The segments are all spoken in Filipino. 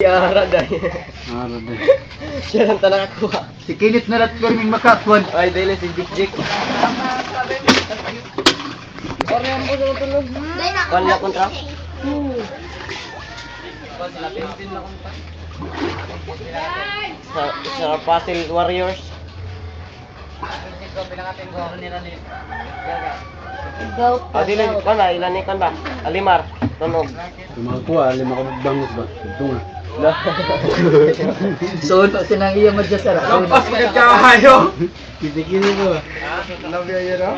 Ara dahil. Ara dahil. Siya lang talaga kuha. Si Kinit na lat kaming makakwan. Ay, dahil si Jik. Wala kontra? Sa Patil Warriors. Dili kana ilan ni kanda? Alimar, tunog. Kumakuha, lima ka magbangot ba? Ito nga. So, sinang iya madyasara. Lampas mo kayo. Kiti-kiti ko. Love you, no?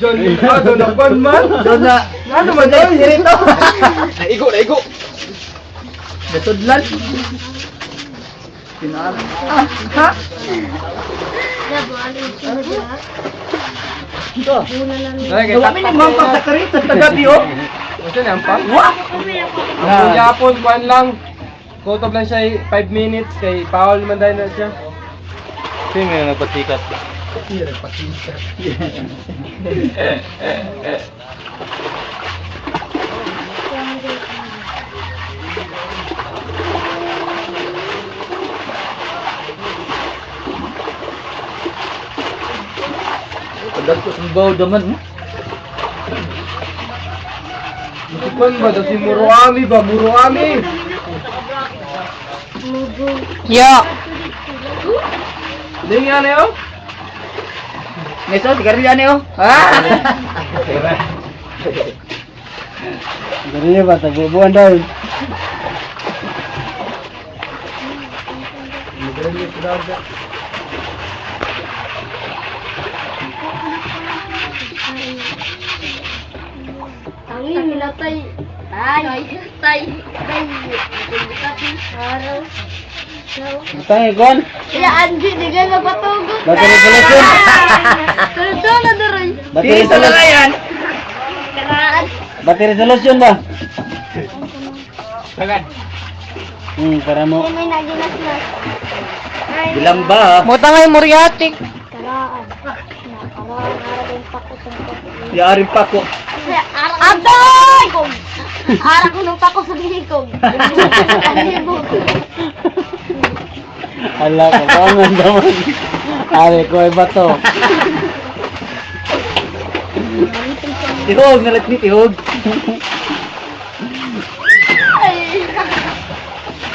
John, ano na ban man? Doon na. Ano man daw? Sirito. Naigo, naigo. Natudlan. Pinaalam. Ha? Ito. Gawa mi ni mampa sa karita sa gabi oh. Gusto niya ang pang? Wa. Kung Japon, kuhan lang. Kutob lang siya 5 minutes. Kay Paul man dahil na siya. Sino yung nagpasikat? Padal ko sa baw daman. Musukan ba? Si Muroami ba? Muroami! Yo. Hindi nga na yun? Neso, tigarilya niyo. Ha? Dari niya ba? Tagbubuan daw. Angin milatay. Tay. Araw. Tangi kon. Ya Anji di ka napatugot. Battery solution. Tulo na daroy. Battery Dito na solution. yan. Karaan. Battery solution ba? Agad. Para mo. May naginaslas. Bilang ba? Buta nga yung muriatik. Karaan. Karaan. Araw yung pako sa pako. Yaarin pa ko. Aday! Araw ko ng pako sa bihikog. Alibog. Ala ka bangan daman. Ari ko ay bato. Tihog, nalat ni tihog.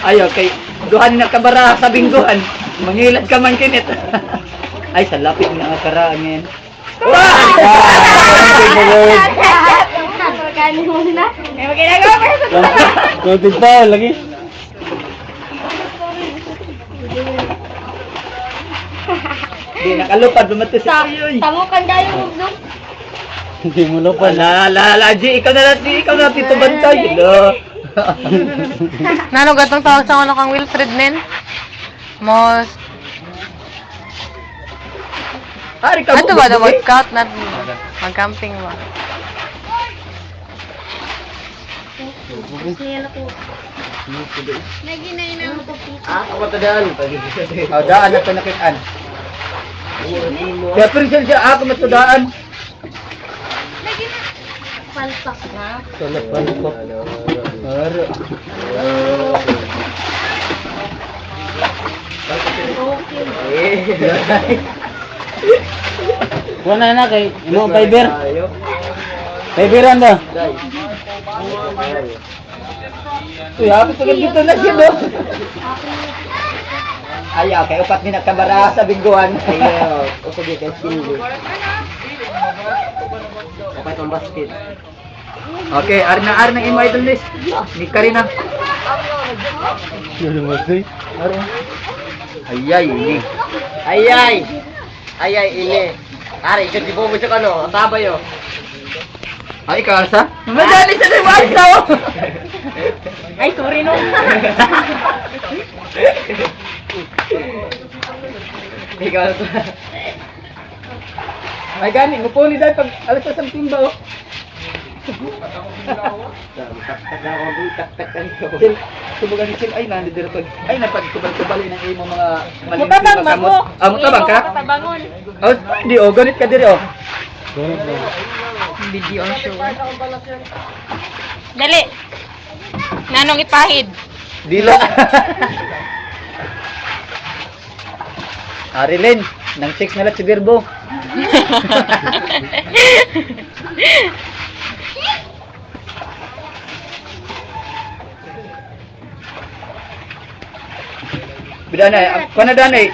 Ayaw, kay duhan na kabara sa bingguhan. Mangilad ka man kinit. Ay, sa lapit na nga karaan yan. Kani mo na. Eh, maginagawa pa sa Kunting pa lagi. Di nakalupad, bumati sa iyo. Tamo kan kayo mugdong. Hindi mo lupa na. Ji, ikaw na tito bantay. Hello. Nano gatong tawag sa ano kang Wilfred nen? Most. Ari ka Ato ba the workout na mag-camping ba? Siya ko. Naginay na mo Ako matadaan. Daan na panakitaan. Kaya pero siya ako matudaan. palpak na. Salat pa ko. Ara. Kuha na kay imo fiber. Fiberan ba? Uy, hapit na dito na siya do. Ayaw, kay upat ni nakabara sa bingguan. Ayaw. O sige, kay Silvi. Okay, itong basket. Okay, arna imo idol list. Ni Karina. Ano mo say? Ayay, ini. Ayay! Ayay, ini. Ari, ikot di mo siya ka no? Taba yo. Ay, karsa? Madali sa device oh. Ay, sorry no. Ikaw. Ay, gani, mupo ni dahil pag alas sa timba oh. Sil, subukan ni Sil, ay nandidir pag, ay napagkubal-kubali ng imo mga Mutabang ba ko? Ah, mutabang ka? Mutabangon. Oh, di oh, ganit ka diri oh. Video on show. Dali. Nanong ipahid. Dila. Arilin, nang 6 na lang si Birbo. Bidanay, kuan na danay.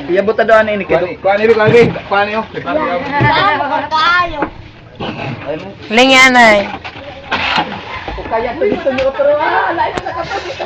Iyabot ta danay ni kedo. Kuan ni, kuan ni. Kayo. Lingyanay. Kaya to dito ni otro. Ah, lain na kapatid.